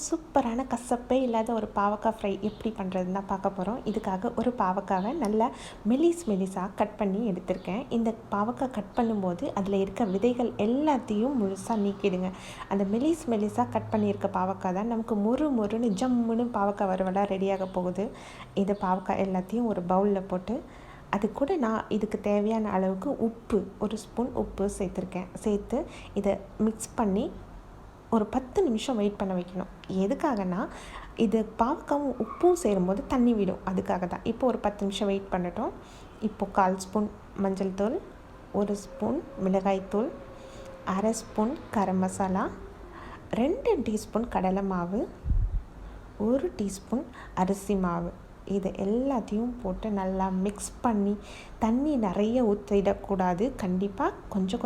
சூப்பரான கசப்பே இல்லாத ஒரு பாவக்காய் ஃப்ரை எப்படி பண்ணுறதுன்னு தான் பார்க்க போகிறோம். இதுக்காக ஒரு பாவக்காவை நல்லா மெலிசாக கட் பண்ணி எடுத்திருக்கேன். இந்த பாவக்காய் கட் பண்ணும்போது அதில் இருக்க விதைகள் எல்லாத்தையும் முழுசாக நீக்கிடுங்க. அந்த மெலிசாக கட் பண்ணியிருக்க பாவக்காய் தான் நமக்கு மொறுன்னு ஜம்முன்னு பாவக்காய் வறுவலாக ரெடியாக போகுது. இந்த பாவக்காய் எல்லாத்தையும் ஒரு பவுலில் போட்டு அது கூட நான் இதுக்கு தேவையான அளவுக்கு உப்பு, ஒரு ஸ்பூன் உப்பு சேர்த்து இதை மிக்ஸ் பண்ணி ஒரு 10 நிமிஷம் வெயிட் பண்ண வைக்கணும். எதுக்காகனா இது பாவக்காவும் உப்பும் சேரும்போது தண்ணி விடும், அதுக்காக தான். இப்போ ஒரு 10 நிமிஷம் வெயிட் பண்ணட்டும். இப்போது 1/4 ஸ்பூன் மஞ்சள் தூள், 1 ஸ்பூன் மிளகாய்த்தூள், 1/2 ஸ்பூன் கரம் மசாலா, 2 டீஸ்பூன் கடலை மாவு, 1 டீஸ்பூன் அரிசி மாவு, இது எல்லாத்தையும் போட்டு நல்லா மிக்ஸ் பண்ணி தண்ணி நிறைய ஊற்றிடக்கூடாது. கண்டிப்பாக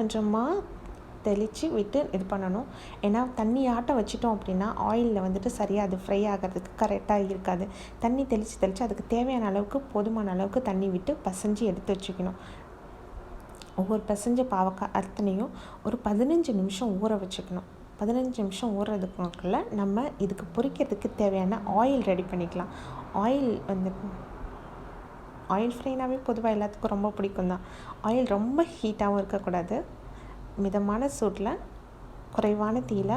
கொஞ்சமாக தெளித்து விட்டு இது பண்ணணும். ஏன்னா தண்ணி ஆட்ட வச்சிட்டோம் அப்படின்னா ஆயிலில் வந்துட்டு சரியாக அது ஃப்ரை ஆகிறதுக்கு கரெக்டாக இருக்காது. தண்ணி தெளித்து அதுக்கு தேவையான அளவுக்கு போதுமான அளவுக்கு தண்ணி விட்டு பசைஞ்சு எடுத்து வச்சுக்கணும். ஒவ்வொரு பசைஞ்ச பாவக்காய் அத்தனையும் ஒரு 15 நிமிஷம் ஊற வச்சுக்கணும். 15 நிமிஷம் ஊறுறதுக்குள்ள நம்ம இதுக்கு பொரிக்கிறதுக்கு தேவையான ஆயில் ரெடி பண்ணிக்கலாம். ஆயில் ஃப்ரைனாவே பொதுவாக எல்லாத்துக்கும் ரொம்ப பிடிக்கும் தான். ஆயில் ரொம்ப ஹீட்டாகவும் இருக்கக்கூடாது. மிதமான சூட்டில் குறைவான தீயில்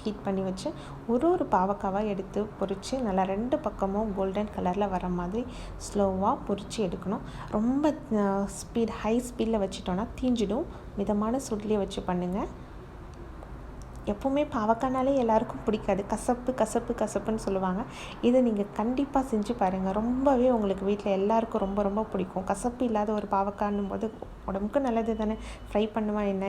ஹீட் பண்ணி வச்சு ஒரு பாவக்காவாக எடுத்து பொரித்து நல்லா 2 பக்கமும் கோல்டன் கலரில் வர மாதிரி ஸ்லோவாக பொரித்து எடுக்கணும். ரொம்ப ஹை ஸ்பீடில் வச்சிட்டோன்னா தீஞ்சிடும். மிதமான சூட்லேயே வச்சு பண்ணுங்கள். எப்போவுமே பாவக்காய்னாலே எல்லாருக்கும் பிடிக்காது, கசப்புன்னு சொல்லுவாங்க. இதை நீங்கள் கண்டிப்பாக செஞ்சு பாருங்கள். ரொம்பவே உங்களுக்கு வீட்டில் எல்லாருக்கும் ரொம்ப பிடிக்கும். கசப்பு இல்லாத ஒரு பாவக்காய்னும் போது உடம்புக்கு நல்லது தானே. ஃப்ரை பண்ணுவேன் என்ன,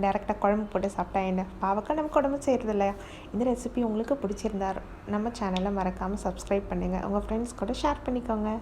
டேரெக்டாக குழம்பு போட்டு சாப்பிட்டா என்ன, பாவக்காய் நமக்கு உடம்பு செய்கிறது இல்லையா. இந்த ரெசிபி உங்களுக்கு பிடிச்சிருந்தா நம்ம சேனலை மறக்காமல் சப்ஸ்கிரைப் பண்ணுங்கள். உங்கள் ஃப்ரெண்ட்ஸ் கூட ஷேர் பண்ணிக்கோங்க.